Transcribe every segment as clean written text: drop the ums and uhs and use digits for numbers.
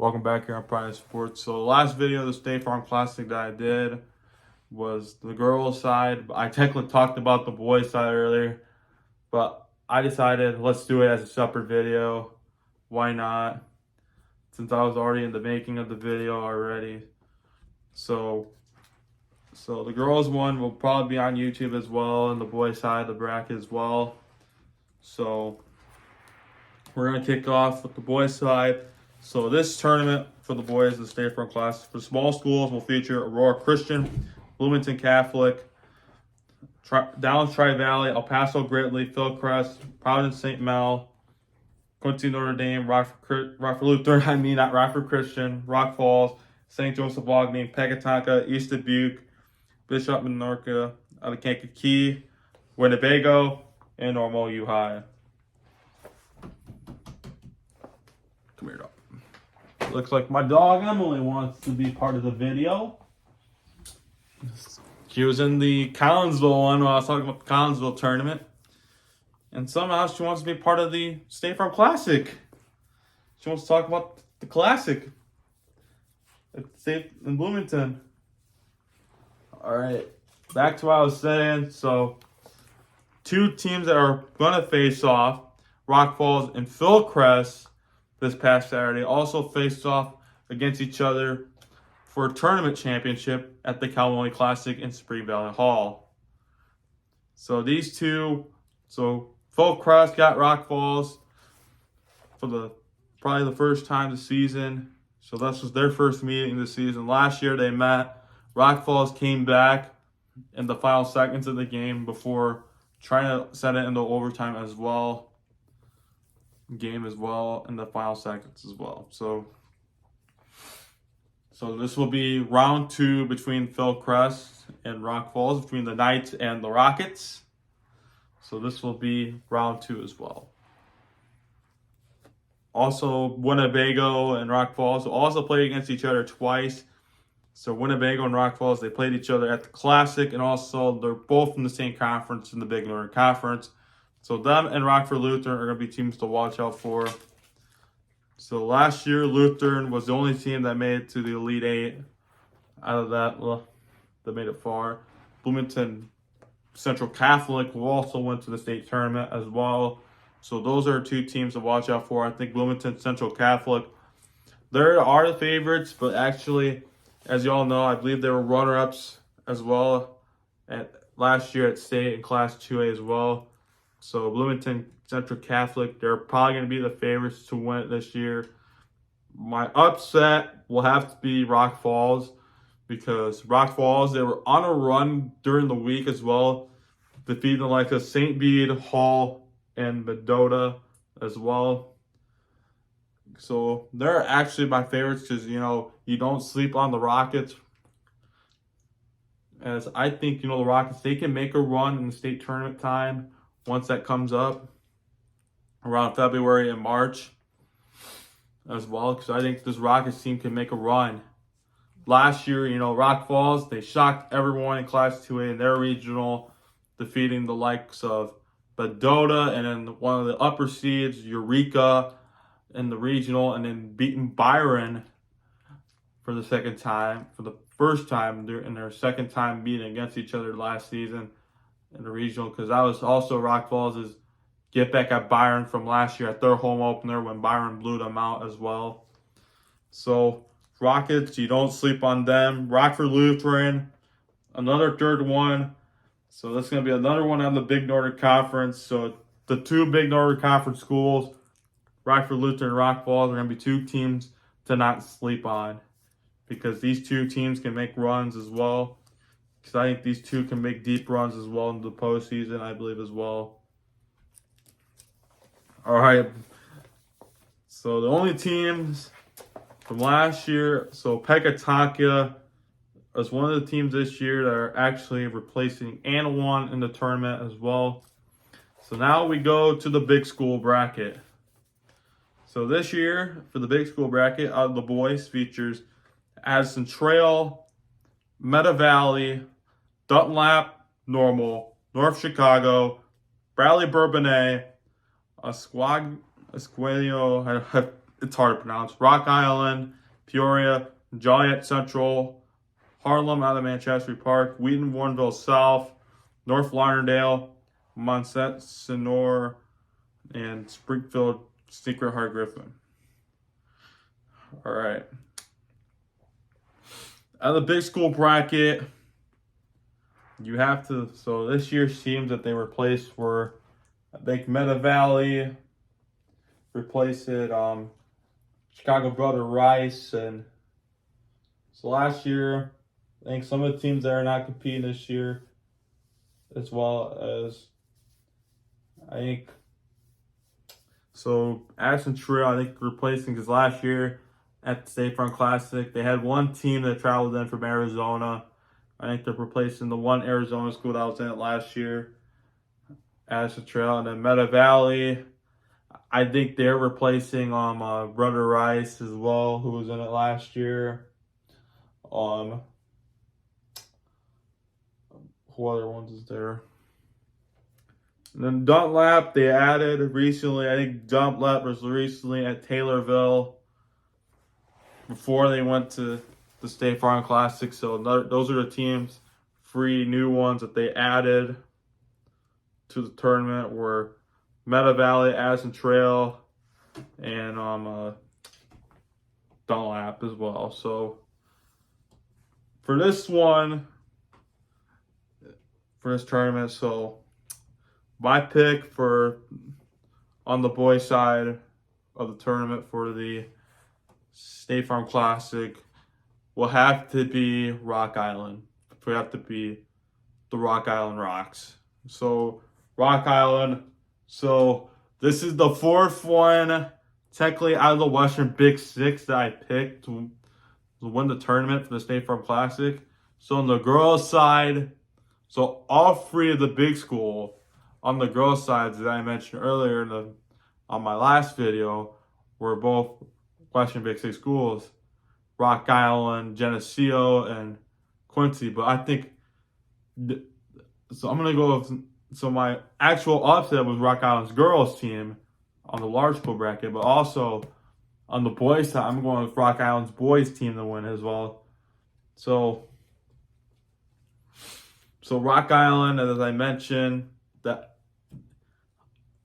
Welcome back here on Pride Sports. So the last video, the State Farm Classic that I did was the girls side. I technically talked about the boys side earlier, but I decided let's do it as a separate video. Why not? Since I was already in the making of the video already. So the girls one will probably be on YouTube as well, and the boys side of the bracket as well. So we're gonna kick off with the boys side. So this tournament for the boys, the State Farm Classic for small schools, will feature Aurora Christian, Bloomington Catholic, Dallas Tri-Valley, El Paso Gridley, Fillcrest, Providence St. Mel, Quincy Notre Dame, Rockford Lutheran, not Rockford Christian, Rock Falls, St. Joseph Wagner, Pecatonica, East Dubuque, Bishop Minorca, Kankakee, Winnebago, and Normal U High. Come here, dog. Looks like my dog Emily wants to be part of the video. She was in the Collinsville one while I was talking about the Collinsville tournament. And somehow she wants to be part of the State Farm Classic. She wants to talk about the Classic at State in Bloomington. Alright, back to what I was saying. So, two teams that are going to face off, Rock Falls and Fillcrest, this past Saturday, also faced off against each other for a tournament championship at the California Classic in Spring Valley Hall. So these two, Fillcrest got Rock Falls for probably the first time this season. So this was their first meeting this season. Last year they met. Rock Falls came back in the final seconds of the game before trying to set it into overtime as well. Game as well in the final seconds as well. So this will be round 2 between Fillcrest and Rock Falls, between the Knights and the Rockets. So this will be round 2 as well. Also, Winnebago and Rock Falls will also play against each other twice. So Winnebago and Rock Falls, they played each other at the Classic, and also they're both in the same conference, in the Big Northern Conference. So them and Rockford Lutheran are going to be teams to watch out for. So last year, Lutheran was the only team that made it to the Elite 8. Out of that, they made it far. Bloomington Central Catholic will also went to the state tournament as well. So those are two teams to watch out for. I think Bloomington Central Catholic, they are the favorites, but actually, as you all know, I believe they were runner-ups as well last year at state in Class 2A as well. So Bloomington Central Catholic, they're probably going to be the favorites to win it this year. My upset will have to be Rock Falls, because Rock Falls, they were on a run during the week as well, defeating like a St. Bede, Hall, and Mendota as well. So they're actually my favorites because, you don't sleep on the Rockets. As I think, the Rockets, they can make a run in the state tournament time once that comes up around February and March as well, because I think this Rockets team can make a run. Last year, Rock Falls, they shocked everyone in Class 2A in their regional, defeating the likes of Mendota and then one of the upper seeds, Eureka, in the regional, and then beating Byron for the first time in their second time meeting against each other last season in the regional, because that was also Rock Falls' get back at Byron from last year at their home opener when Byron blew them out as well. So Rockets, you don't sleep on them. Rockford Lutheran, another third one. So that's going to be another one on the Big Northern Conference. So the two Big Northern Conference schools, Rockford Lutheran and Rock Falls, are going to be two teams to not sleep on, because these two teams can make runs as well. Because I think these two can make deep runs as well in the postseason, I believe, as well. All right. So the only teams from last year, so Pecatonica is one of the teams this year that are actually replacing Anawan in the tournament as well. So now we go to the big school bracket. So this year, for the big school bracket, out of the boys, features Addison Trail, Meta Valley, Dunlap, Normal, North Chicago, Bradley Bourbonnais, Esquilio, it's hard to pronounce. Rock Island, Peoria, Joliet Central, Harlem out of Manchester Park, Wheaton, Warrenville South, North Lauderdale, Monsignor, and Springfield, Secret Heart Griffin. All right. Out of the big school bracket, you have to. So this year's teams that they replaced were, I think, Meta Valley replaced it, Chicago Brother Rice, and so last year, I think some of the teams that are not competing this year, as well as, I think, so Addison Trail, I think, replacing, because last year at the StateFarm Classic, they had one team that traveled in from Arizona. I think they're replacing the one Arizona school that was in it last year, Addison Trail, and then Meta Valley. I think they're replacing Brother Rice as well, who was in it last year. Who other ones is there? And then Dunlap, they added recently. I think Dunlap was recently at Taylorville before they went to the StateFarm Classic. So those are the teams, 3 new ones that they added to the tournament were Meta Valley, Addison Trail, and Dunlap as well. So for this one, for this tournament, so my pick for on the boys' side of the tournament for the StateFarm Classic will have to be Rock Island. It will have to be the Rock Island Rocks. So Rock Island. So this is the 4th one, technically out of the Western Big Six that I picked to win the tournament for the StateFarm Classic. So on the girls' side, so all 3 of the big school on the girls' side that I mentioned earlier on my last video were both Western Big Six schools, Rock Island, Geneseo, and Quincy. But I think, so I'm going to go with, so my actual upset was Rock Island's girls team on the large school bracket, but also on the boys side, I'm going with Rock Island's boys team to win as well. So Rock Island, as I mentioned,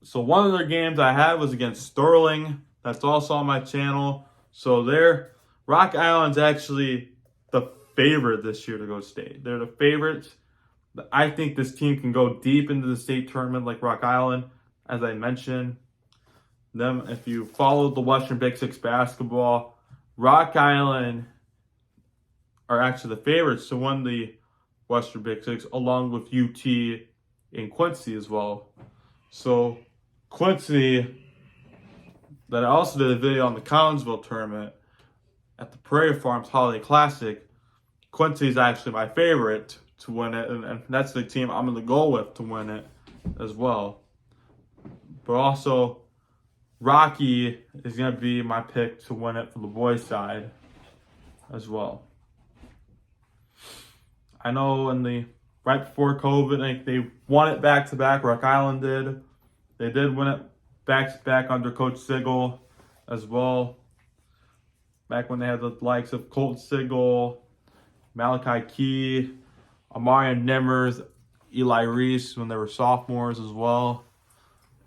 so one of their games I had was against Sterling. That's also on my channel. So Rock Island's actually the favorite this year to go state. They're the favorites. I think this team can go deep into the state tournament like Rock Island, as I mentioned. Them, if you follow the Western Big Six basketball, Rock Island are actually the favorites to win the Western Big Six, along with UT and Quincy as well. So Quincy, that I also did a video on the Collinsville tournament at the Prairie Farms Holiday Classic. Quincy is actually my favorite to win it, and that's the team I'm going to go with to win it as well. But also, Rocky is going to be my pick to win it for the boys' side as well. I know right before COVID, I think they won it back-to-back. Rock Island did. They did win it back-to-back under Coach Sigel as well. Back when they had the likes of Colt Sigel, Malachi Key, Amarian Nimmers, Eli Reese when they were sophomores as well.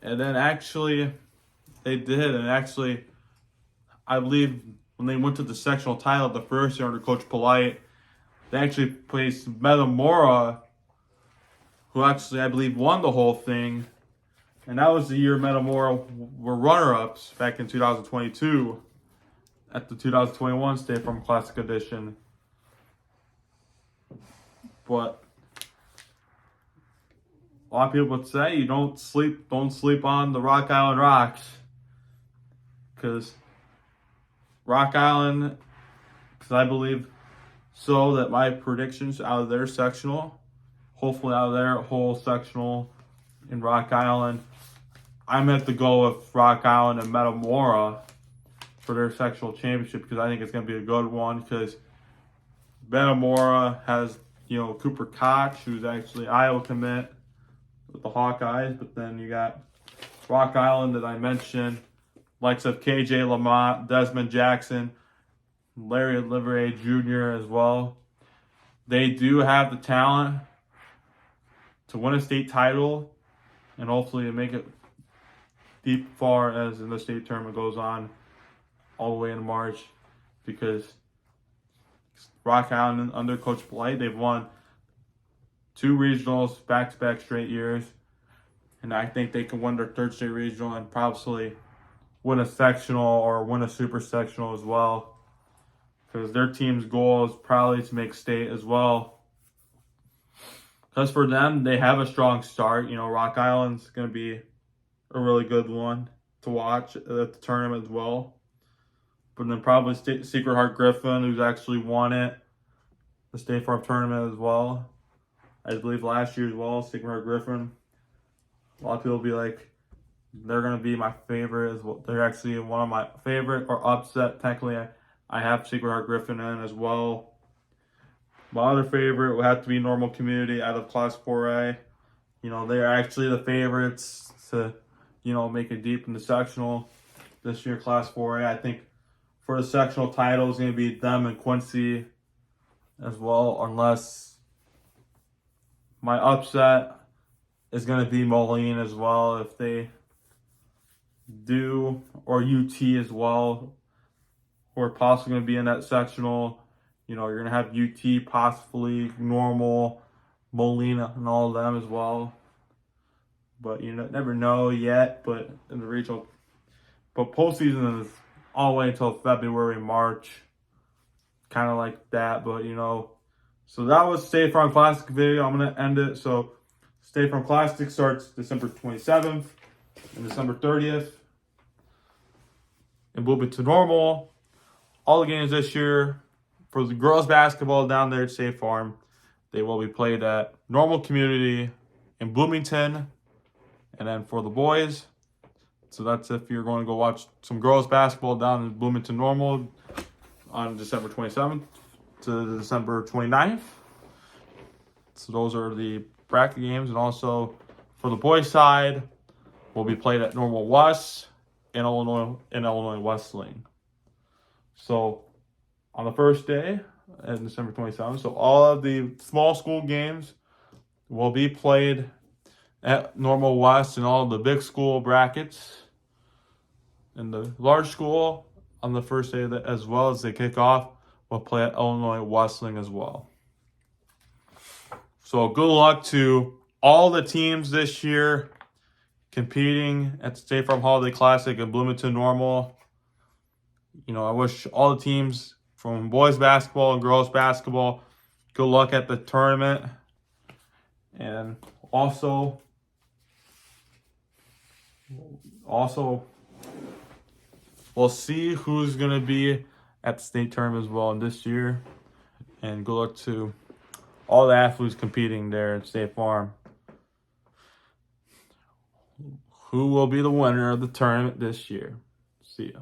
And then actually, they did. And actually, I believe when they went to the sectional title the first year under Coach Polite, they actually placed Metamora, who actually, I believe, won the whole thing. And that was the year Metamora were runner-ups back in 2022 at the 2021 StateFarm Classic Edition. But a lot of people would say you don't sleep on the Rock Island Rocks, because Rock Island, because I believe so that my predictions out of their sectional, hopefully out of their whole sectional in Rock Island, I'm going to have to go with Rock Island and Metamora for their sectional championship, because I think it's going to be a good one, because Metamora has, Cooper Koch, who's actually Iowa commit with the Hawkeyes, but then you got Rock Island that I mentioned likes of KJ Lamont, Desmond Jackson, Larry Olivier Jr. as well. They do have the talent to win a state title and hopefully make it deep far as in the state tournament goes on all the way in March, because Rock Island under Coach Blight, they've won 2 regionals back-to-back straight years, and I think they can win their 3rd state regional and probably win a sectional or win a super sectional as well, because their team's goal is probably to make state as well. Because for them, they have a strong start. You know, Rock Island's going to be a really good one to watch at the tournament as well. But then probably Secret Heart Griffin, who's actually won it, the StateFarm tournament as well. I believe last year as well, Secret Heart Griffin. A lot of people will be like, they're going to be my favorite as well. They're actually one of my favorite or upset. Technically, I have Secret Heart Griffin in as well. My other favorite would have to be Normal Community out of Class 4A. You know, they're actually the favorites to, you know, make it deep in the sectional this year, Class 4A. I think for the sectional title, it's going to be them and Quincy as well, unless my upset is going to be Moline as well, if they do, or UT as well, or possibly going to be in that sectional. You know, you're going to have UT, possibly Normal, Molina, and all of them as well. But you never know yet. But in the regional, but postseason is all the way until February, March, kind of like that. But you know, so that was StateFarm Classic video. I'm gonna end it. So StateFarm Classic starts December 27th and December 30th. And moving to Normal. All the games this year for the girls basketball down there at StateFarm, they will be played at Normal Community in Bloomington. And then for the boys, so that's if you're going to go watch some girls basketball down in Bloomington Normal on December 27th to December 29th. So those are the bracket games. And also for the boys side, will be played at Normal West in Illinois Wesleyan. So on the first day, and December 27th, so all of the small school games will be played at Normal West and all the big school brackets. And the large school on the first day, as well as they kick off, will play at Illinois Wesleyan as well. So good luck to all the teams this year competing at the StateFarm Holiday Classic in Bloomington Normal. You know, I wish all the teams from boys basketball and girls basketball good luck at the tournament. And also we'll see who's going to be at the state tournament as well this year. And good luck to all the athletes competing there at StateFarm. Who will be the winner of the tournament this year? See ya.